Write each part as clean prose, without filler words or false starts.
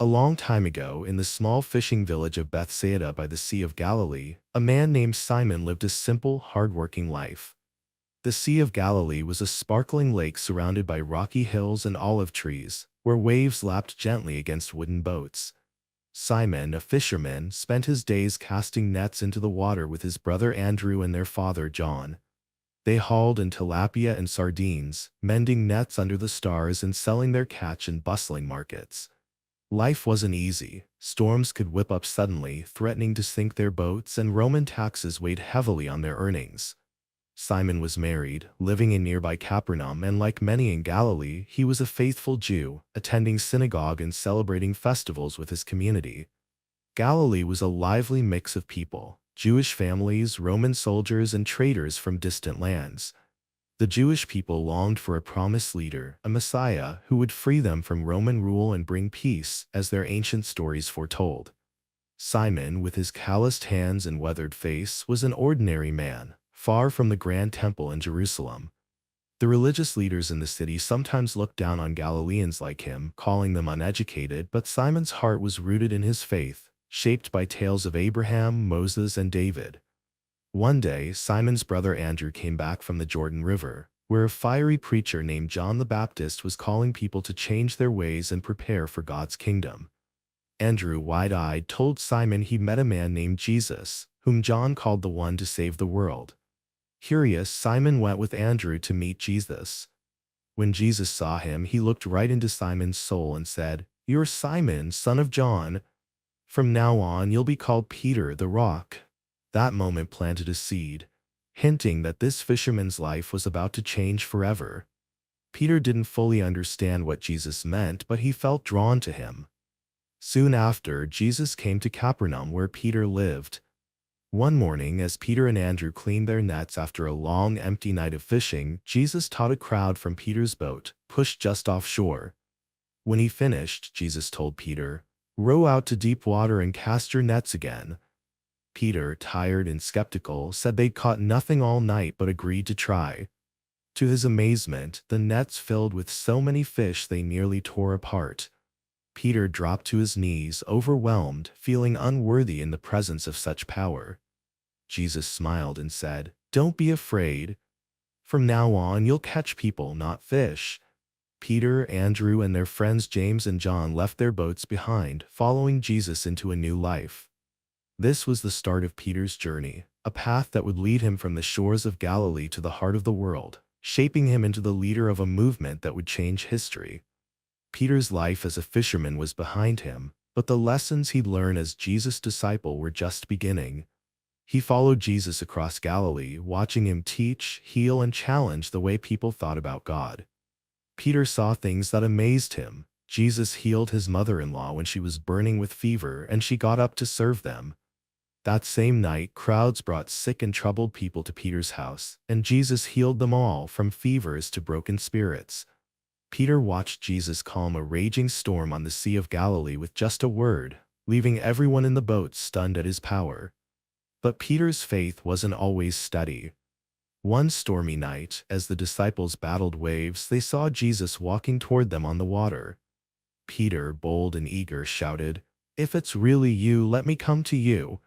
A long time ago, in the small fishing village of Bethsaida by the Sea of Galilee, a man named Simon lived a simple, hard-working life. The Sea of Galilee was a sparkling lake surrounded by rocky hills and olive trees, where waves lapped gently against wooden boats. Simon, a fisherman, spent his days casting nets into the water with his brother Andrew and their father John. They hauled in tilapia and sardines, mending nets under the stars and selling their catch in bustling markets. Life wasn't easy. Storms could whip up suddenly, threatening to sink their boats, and Roman taxes weighed heavily on their earnings. Simon was married, living in nearby Capernaum, and like many in Galilee, he was a faithful Jew, attending synagogue and celebrating festivals with his community. Galilee was a lively mix of people: Jewish families, Roman soldiers, and traders from distant lands. The Jewish people longed for a promised leader, a Messiah, who would free them from Roman rule and bring peace, as their ancient stories foretold. Simon, with his calloused hands and weathered face, was an ordinary man, far from the grand temple in Jerusalem. The religious leaders in the city sometimes looked down on Galileans like him, calling them uneducated, but Simon's heart was rooted in his faith, shaped by tales of Abraham, Moses, and David. One day, Simon's brother Andrew came back from the Jordan River, where a fiery preacher named John the Baptist was calling people to change their ways and prepare for God's kingdom. Andrew, wide-eyed, told Simon he met a man named Jesus, whom John called the one to save the world. Curious, Simon went with Andrew to meet Jesus. When Jesus saw him, he looked right into Simon's soul and said, "You're Simon, son of John. From now on, you'll be called Peter, the Rock." That moment planted a seed, hinting that this fisherman's life was about to change forever. Peter didn't fully understand what Jesus meant, but he felt drawn to him. Soon after, Jesus came to Capernaum, where Peter lived. One morning, as Peter and Andrew cleaned their nets after a long, empty night of fishing, Jesus taught a crowd from Peter's boat, pushed just offshore. When he finished, Jesus told Peter, "Row out to deep water and cast your nets again." Peter, tired and skeptical, said they'd caught nothing all night but agreed to try. To his amazement, the nets filled with so many fish they nearly tore apart. Peter dropped to his knees, overwhelmed, feeling unworthy in the presence of such power. Jesus smiled and said, "Don't be afraid. From now on, you'll catch people, not fish." Peter, Andrew, and their friends James and John left their boats behind, following Jesus into a new life. This was the start of Peter's journey, a path that would lead him from the shores of Galilee to the heart of the world, shaping him into the leader of a movement that would change history. Peter's life as a fisherman was behind him, but the lessons he'd learned as Jesus' disciple were just beginning. He followed Jesus across Galilee, watching him teach, heal, and challenge the way people thought about God. Peter saw things that amazed him. Jesus healed his mother-in-law when she was burning with fever, and she got up to serve them. That same night, crowds brought sick and troubled people to Peter's house, and Jesus healed them all, from fevers to broken spirits. Peter watched Jesus calm a raging storm on the Sea of Galilee with just a word, leaving everyone in the boat stunned at his power. But Peter's faith wasn't always steady. One stormy night, as the disciples battled waves, they saw Jesus walking toward them on the water. Peter, bold and eager, shouted, "If it's really you, let me come to you."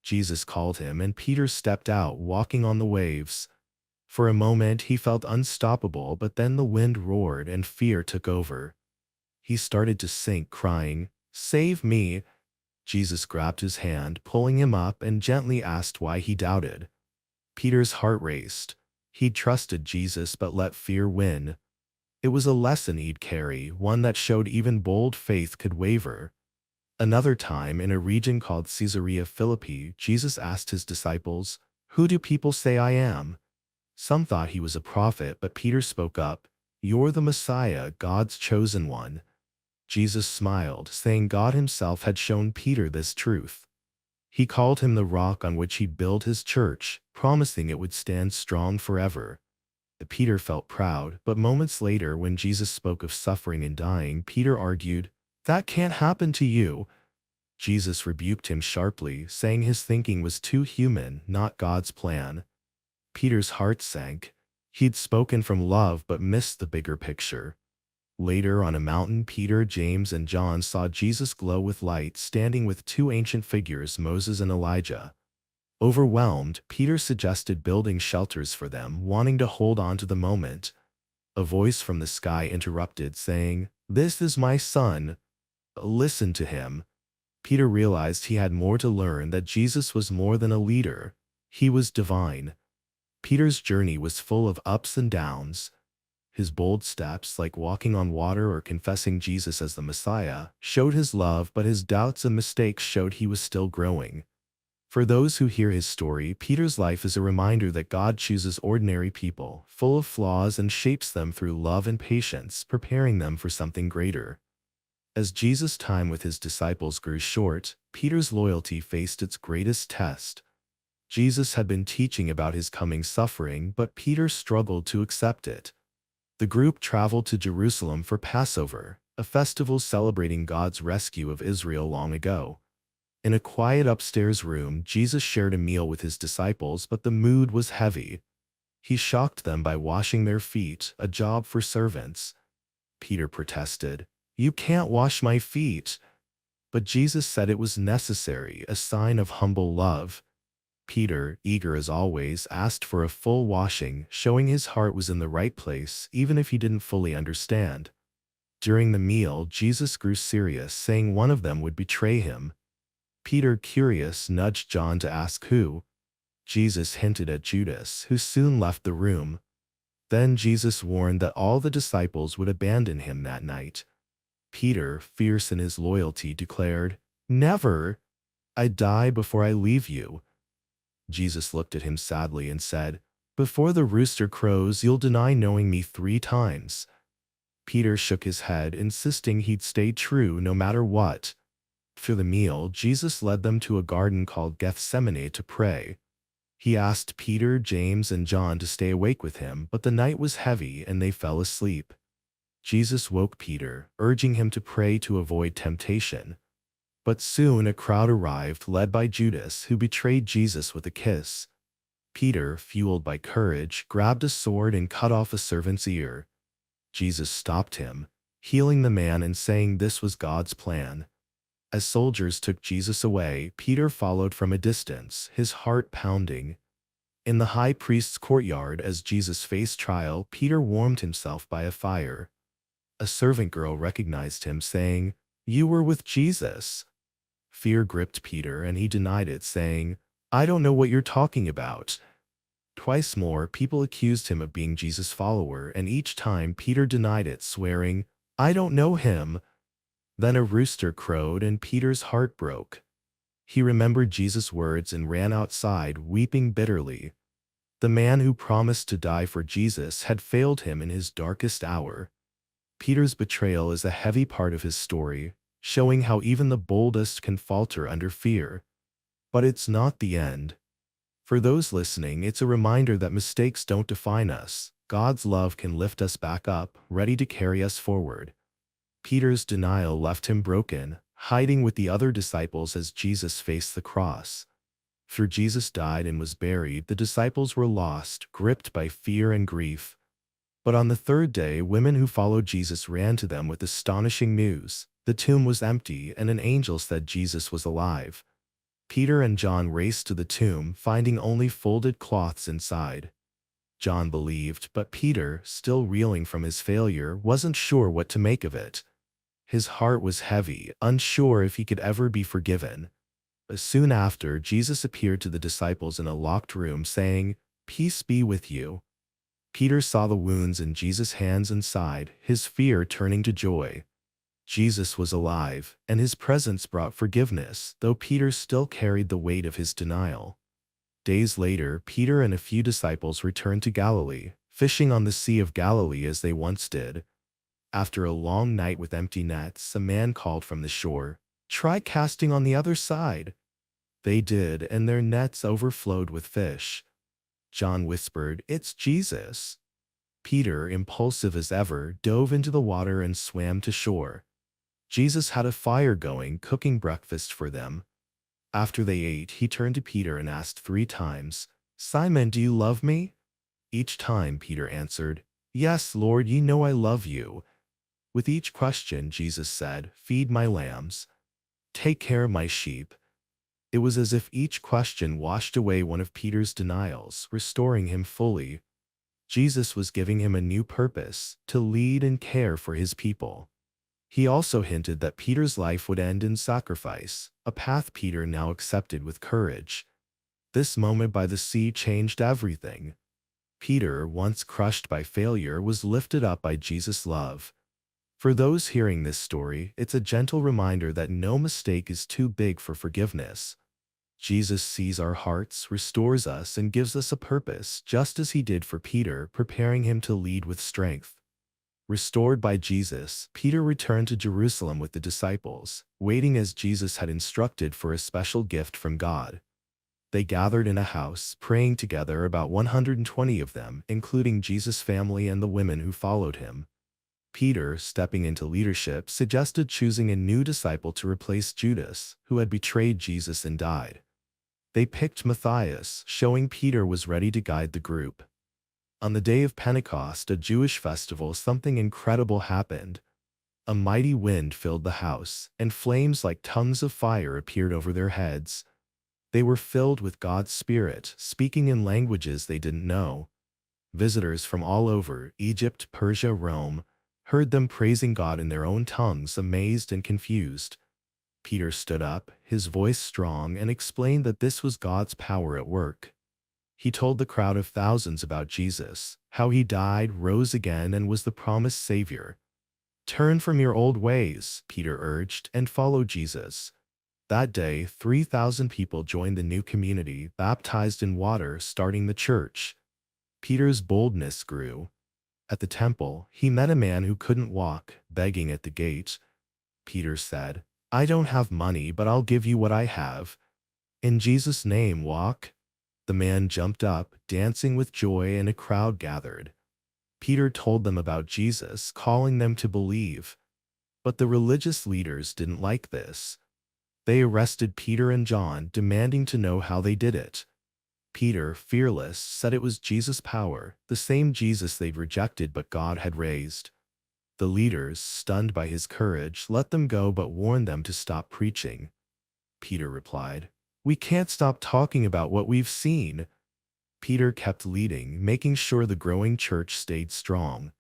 Jesus called him, and Peter stepped out, walking on the waves. For a moment, he felt unstoppable, but then the wind roared and fear took over. He started to sink, crying, "Save me!" Jesus grabbed his hand, pulling him up, and gently asked why he doubted. Peter's heart raced. He'd trusted Jesus but let fear win. It was a lesson he'd carry, one that showed even bold faith could waver. Another time, in a region called Caesarea Philippi, Jesus asked his disciples, "Who do people say I am?" Some thought he was a prophet, but Peter spoke up, "You're the Messiah, God's chosen one." Jesus smiled, saying God himself had shown Peter this truth. He called him the rock on which he'd build his church, promising it would stand strong forever. Peter felt proud, but moments later, when Jesus spoke of suffering and dying, Peter argued, "That can't happen to you." Jesus rebuked him sharply, saying his thinking was too human, not God's plan. Peter's heart sank. He'd spoken from love but missed the bigger picture. Later on a mountain, Peter, James, and John saw Jesus glow with light, standing with two ancient figures, Moses and Elijah. Overwhelmed, Peter suggested building shelters for them, wanting to hold on to the moment. A voice from the sky interrupted, saying, "This is my son. Listen to him." Peter realized he had more to learn, that Jesus was more than a leader. He was divine. Peter's journey was full of ups and downs. His bold steps, like walking on water or confessing Jesus as the Messiah, showed his love, but his doubts and mistakes showed he was still growing. For those who hear his story, Peter's life is a reminder that God chooses ordinary people, full of flaws, and shapes them through love and patience, preparing them for something greater. As Jesus' time with his disciples grew short, Peter's loyalty faced its greatest test. Jesus had been teaching about his coming suffering, but Peter struggled to accept it. The group traveled to Jerusalem for Passover, a festival celebrating God's rescue of Israel long ago. In a quiet upstairs room, Jesus shared a meal with his disciples, but the mood was heavy. He shocked them by washing their feet, a job for servants. Peter protested, "You can't wash my feet." But Jesus said it was necessary, a sign of humble love. Peter, eager as always, asked for a full washing, showing his heart was in the right place, even if he didn't fully understand. During the meal, Jesus grew serious, saying one of them would betray him. Peter, curious, nudged John to ask who. Jesus hinted at Judas, who soon left the room. Then Jesus warned that all the disciples would abandon him that night. Peter, fierce in his loyalty, declared, "Never! I die before I leave you." Jesus looked at him sadly and said, "Before the rooster crows, you'll deny knowing me 3 times." Peter shook his head, insisting he'd stay true no matter what. Through the meal, Jesus led them to a garden called Gethsemane to pray. He asked Peter, James, and John to stay awake with him, but the night was heavy and they fell asleep. Jesus woke Peter, urging him to pray to avoid temptation. But soon a crowd arrived, led by Judas, who betrayed Jesus with a kiss. Peter, fueled by courage, grabbed a sword and cut off a servant's ear. Jesus stopped him, healing the man and saying this was God's plan. As soldiers took Jesus away, Peter followed from a distance, his heart pounding. In the high priest's courtyard, as Jesus faced trial, Peter warmed himself by a fire. A servant girl recognized him, saying, "You were with Jesus." Fear gripped Peter, and he denied it, saying, "I don't know what you're talking about." Twice more, people accused him of being Jesus' follower, and each time Peter denied it, swearing, "I don't know him." Then a rooster crowed, and Peter's heart broke. He remembered Jesus' words and ran outside, weeping bitterly. The man who promised to die for Jesus had failed him in his darkest hour. Peter's betrayal is a heavy part of his story, showing how even the boldest can falter under fear. But it's not the end. For those listening, it's a reminder that mistakes don't define us. God's love can lift us back up, ready to carry us forward. Peter's denial left him broken, hiding with the other disciples as Jesus faced the cross. After Jesus died and was buried, the disciples were lost, gripped by fear and grief. But on the 3rd day, women who followed Jesus ran to them with astonishing news. The tomb was empty, and an angel said Jesus was alive. Peter and John raced to the tomb, finding only folded cloths inside. John believed, but Peter, still reeling from his failure, wasn't sure what to make of it. His heart was heavy, unsure if he could ever be forgiven. Soon after, Jesus appeared to the disciples in a locked room, saying, "Peace be with you." Peter saw the wounds in Jesus' hands and side, his fear turning to joy. Jesus was alive, and his presence brought forgiveness, though Peter still carried the weight of his denial. Days later, Peter and a few disciples returned to Galilee, fishing on the Sea of Galilee as they once did. After a long night with empty nets, a man called from the shore, "Try casting on the other side." They did, and their nets overflowed with fish. John whispered, "It's Jesus." Peter, impulsive as ever, dove into the water and swam to shore. Jesus had a fire going, cooking breakfast for them. After they ate, he turned to Peter and asked 3 times, "Simon, do you love me?" Each time Peter answered, "Yes, Lord, you know I love you." With each question, Jesus said, "Feed my lambs. Take care of my sheep." It was as if each question washed away one of Peter's denials, restoring him fully. Jesus was giving him a new purpose, to lead and care for his people. He also hinted that Peter's life would end in sacrifice, a path Peter now accepted with courage. This moment by the sea changed everything. Peter, once crushed by failure, was lifted up by Jesus' love. For those hearing this story, it's a gentle reminder that no mistake is too big for forgiveness. Jesus sees our hearts, restores us, and gives us a purpose, just as he did for Peter, preparing him to lead with strength. Restored by Jesus, Peter returned to Jerusalem with the disciples, waiting as Jesus had instructed for a special gift from God. They gathered in a house, praying together, about 120 of them, including Jesus' family and the women who followed him. Peter, stepping into leadership, suggested choosing a new disciple to replace Judas, who had betrayed Jesus and died. They picked Matthias, showing Peter was ready to guide the group. On the day of Pentecost, a Jewish festival, something incredible happened. A mighty wind filled the house, and flames like tongues of fire appeared over their heads. They were filled with God's Spirit, speaking in languages they didn't know. Visitors from all over, Egypt, Persia, Rome, heard them praising God in their own tongues, amazed and confused. Peter stood up, his voice strong, and explained that this was God's power at work. He told the crowd of thousands about Jesus, how he died, rose again, and was the promised Savior. "Turn from your old ways," Peter urged, "and follow Jesus." That day, 3,000 people joined the new community, baptized in water, starting the church. Peter's boldness grew. At the temple, he met a man who couldn't walk, begging at the gate. Peter said, "I don't have money, but I'll give you what I have. In Jesus' name, walk." The man jumped up, dancing with joy, and a crowd gathered. Peter told them about Jesus, calling them to believe. But the religious leaders didn't like this. They arrested Peter and John, demanding to know how they did it. Peter, fearless, said it was Jesus' power, the same Jesus they'd rejected but God had raised. The leaders, stunned by his courage, let them go but warned them to stop preaching. Peter replied, "We can't stop talking about what we've seen." Peter kept leading, making sure the growing church stayed strong.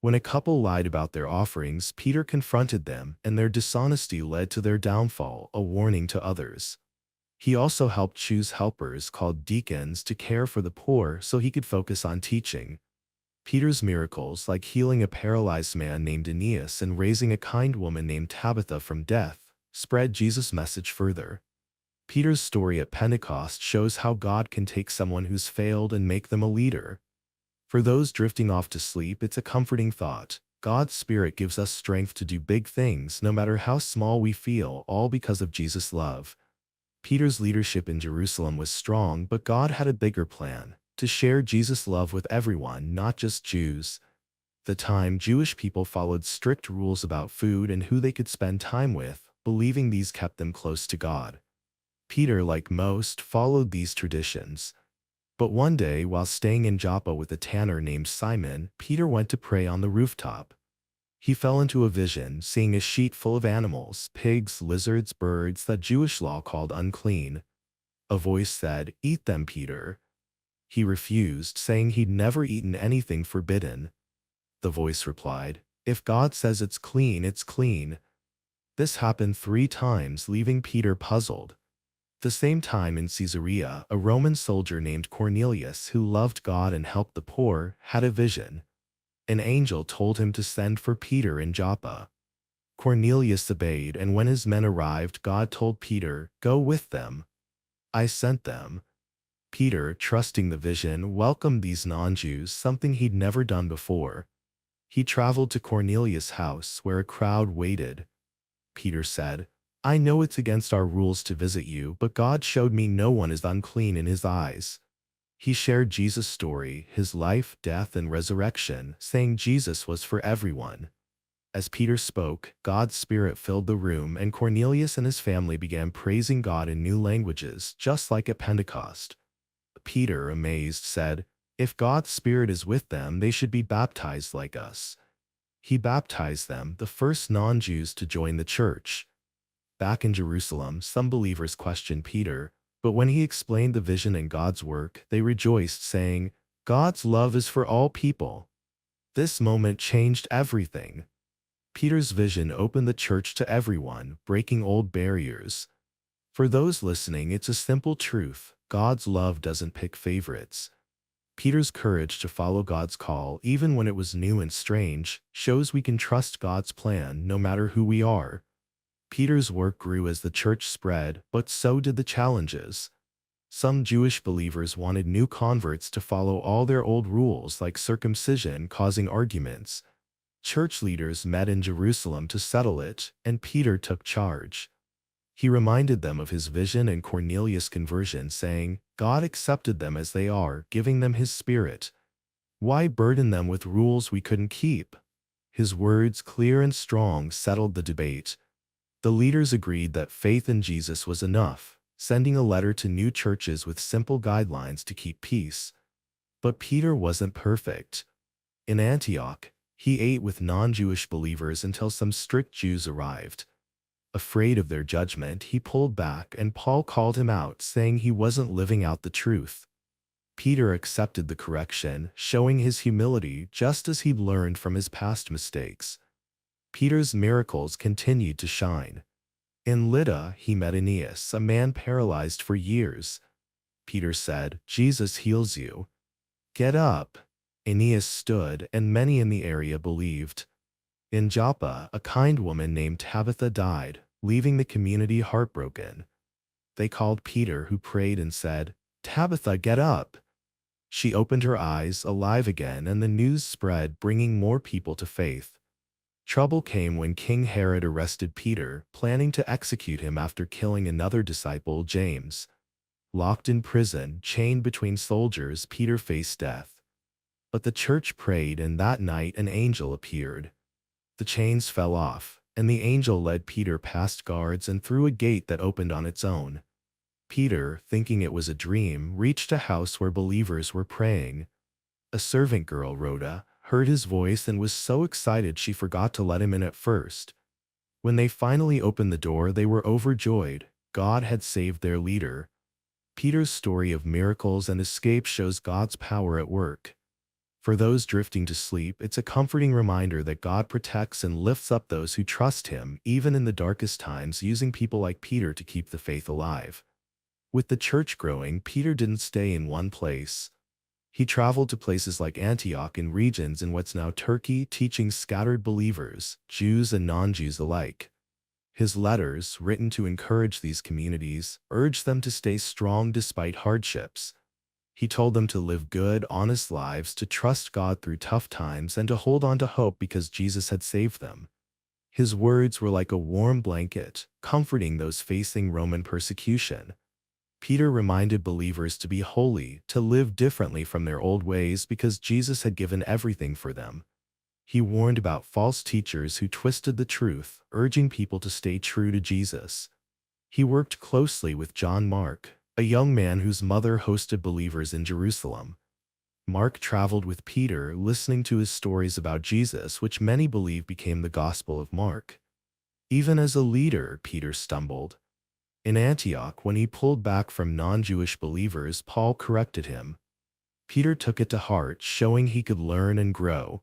When a couple lied about their offerings, Peter confronted them, and their dishonesty led to their downfall, a warning to others. He also helped choose helpers called deacons to care for the poor so he could focus on teaching. Peter's miracles, like healing a paralyzed man named Aeneas and raising a kind woman named Tabitha from death, spread Jesus' message further. Peter's story at Pentecost shows how God can take someone who's failed and make them a leader. For those drifting off to sleep, it's a comforting thought. God's Spirit gives us strength to do big things, no matter how small we feel, all because of Jesus' love. Peter's leadership in Jerusalem was strong, but God had a bigger plan, to share Jesus' love with everyone, not just Jews. At the time, Jewish people followed strict rules about food and who they could spend time with, believing these kept them close to God. Peter, like most, followed these traditions. But one day, while staying in Joppa with a tanner named Simon, Peter went to pray on the rooftop. He fell into a vision, seeing a sheet full of animals, pigs, lizards, birds that Jewish law called unclean. A voice said, "Eat them, Peter." He refused, saying he'd never eaten anything forbidden. The voice replied, "If God says it's clean, it's clean." This happened 3 times, leaving Peter puzzled. At the same time in Caesarea, a Roman soldier named Cornelius, who loved God and helped the poor, had a vision. An angel told him to send for Peter in Joppa. Cornelius obeyed, and when his men arrived, God told Peter, "Go with them. I sent them." Peter, trusting the vision, welcomed these non-Jews, something he'd never done before. He traveled to Cornelius' house, where a crowd waited. Peter said, "I know it's against our rules to visit you, but God showed me no one is unclean in his eyes." He shared Jesus' story, his life, death, and resurrection, saying Jesus was for everyone. As Peter spoke, God's Spirit filled the room, and Cornelius and his family began praising God in new languages, just like at Pentecost. Peter, amazed, said, "If God's Spirit is with them, they should be baptized like us." He baptized them, the first non-Jews to join the church. Back in Jerusalem, some believers questioned Peter, but when he explained the vision and God's work, they rejoiced, saying, "God's love is for all people." This moment changed everything. Peter's vision opened the church to everyone, breaking old barriers. For those listening, it's a simple truth: God's love doesn't pick favorites. Peter's courage to follow God's call, even when it was new and strange, shows we can trust God's plan no matter who we are. Peter's work grew as the church spread, but so did the challenges. Some Jewish believers wanted new converts to follow all their old rules, like circumcision, causing arguments. Church leaders met in Jerusalem to settle it, and Peter took charge. He reminded them of his vision and Cornelius' conversion, saying, God accepted them as they are, giving them his Spirit. Why burden them with rules we couldn't keep? His words, clear and strong, settled the debate. The leaders agreed that faith in Jesus was enough, sending a letter to new churches with simple guidelines to keep peace. But Peter wasn't perfect. In Antioch, he ate with non-Jewish believers until some strict Jews arrived. Afraid of their judgment, he pulled back, and Paul called him out, saying he wasn't living out the truth. Peter accepted the correction, showing his humility just as he'd learned from his past mistakes. Peter's miracles continued to shine. In Lydda, he met Aeneas, a man paralyzed for years. Peter said, "Jesus heals you. Get up." Aeneas stood, and many in the area believed. In Joppa, a kind woman named Tabitha died, leaving the community heartbroken. They called Peter, who prayed and said, "Tabitha, get up." She opened her eyes, alive again, and the news spread, bringing more people to faith. Trouble came when King Herod arrested Peter, planning to execute him after killing another disciple, James. Locked in prison, chained between soldiers, Peter faced death. But the church prayed, and that night an angel appeared. The chains fell off, and the angel led Peter past guards and through a gate that opened on its own. Peter, thinking it was a dream, reached a house where believers were praying. A servant girl, Rhoda, heard his voice and was so excited she forgot to let him in at first. When they finally opened the door, they were overjoyed. God had saved their leader. Peter's story of miracles and escape shows God's power at work. For those drifting to sleep, it's a comforting reminder that God protects and lifts up those who trust him, even in the darkest times, using people like Peter to keep the faith alive. With the church growing, Peter didn't stay in one place. He traveled to places like Antioch and regions in what's now Turkey, teaching scattered believers, Jews and non-Jews alike. His letters, written to encourage these communities, urged them to stay strong despite hardships. He told them to live good, honest lives, to trust God through tough times, and to hold on to hope because Jesus had saved them. His words were like a warm blanket, comforting those facing Roman persecution. Peter reminded believers to be holy, to live differently from their old ways because Jesus had given everything for them. He warned about false teachers who twisted the truth, urging people to stay true to Jesus. He worked closely with John Mark, a young man whose mother hosted believers in Jerusalem. Mark traveled with Peter, listening to his stories about Jesus, which many believe became the Gospel of Mark. Even as a leader, Peter stumbled. In Antioch, when he pulled back from non-Jewish believers, Paul corrected him. Peter took it to heart, showing he could learn and grow.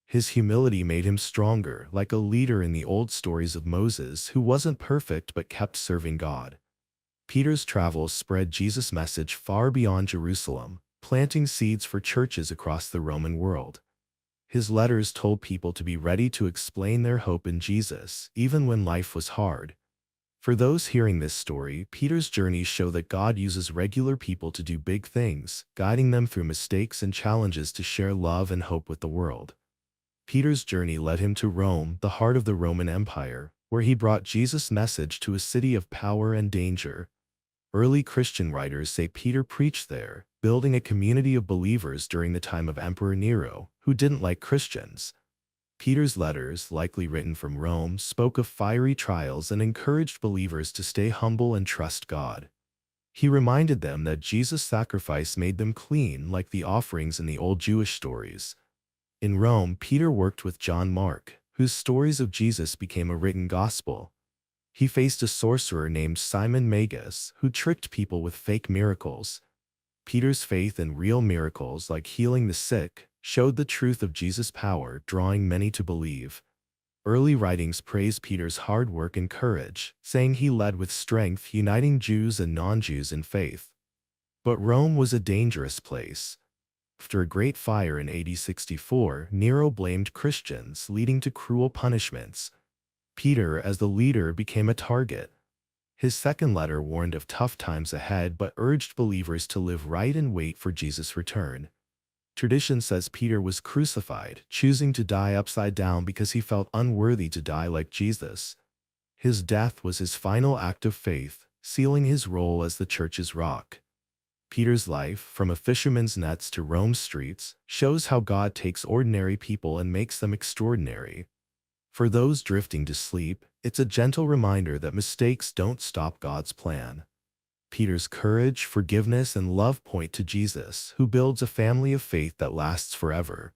His humility made him stronger, like a leader in the old stories of Moses, who wasn't perfect but kept serving God. Peter's travels spread Jesus' message far beyond Jerusalem, planting seeds for churches across the Roman world. His letters told people to be ready to explain their hope in Jesus, even when life was hard. For those hearing this story, Peter's journeys show that God uses regular people to do big things, guiding them through mistakes and challenges to share love and hope with the world. Peter's journey led him to Rome, the heart of the Roman Empire, where he brought Jesus' message to a city of power and danger. Early Christian writers say Peter preached there, building a community of believers during the time of Emperor Nero, who didn't like Christians. Peter's letters, likely written from Rome, spoke of fiery trials and encouraged believers to stay humble and trust God. He reminded them that Jesus' sacrifice made them clean, like the offerings in the old Jewish stories. In Rome, Peter worked with John Mark, whose stories of Jesus became a written gospel. He faced a sorcerer named Simon Magus, who tricked people with fake miracles. Peter's faith in real miracles like healing the sick showed the truth of Jesus' power, drawing many to believe. Early writings praise Peter's hard work and courage, saying he led with strength, uniting Jews and non-Jews in faith. But Rome was a dangerous place. After a great fire in AD 64, Nero blamed Christians, leading to cruel punishments. Peter, as the leader, became a target. His second letter warned of tough times ahead but urged believers to live right and wait for Jesus' return. Tradition says Peter was crucified, choosing to die upside down because he felt unworthy to die like Jesus. His death was his final act of faith, sealing his role as the church's rock. Peter's life, from a fisherman's nets to Rome's streets, shows how God takes ordinary people and makes them extraordinary. For those drifting to sleep, it's a gentle reminder that mistakes don't stop God's plan. Peter's courage, forgiveness, and love point to Jesus, who builds a family of faith that lasts forever.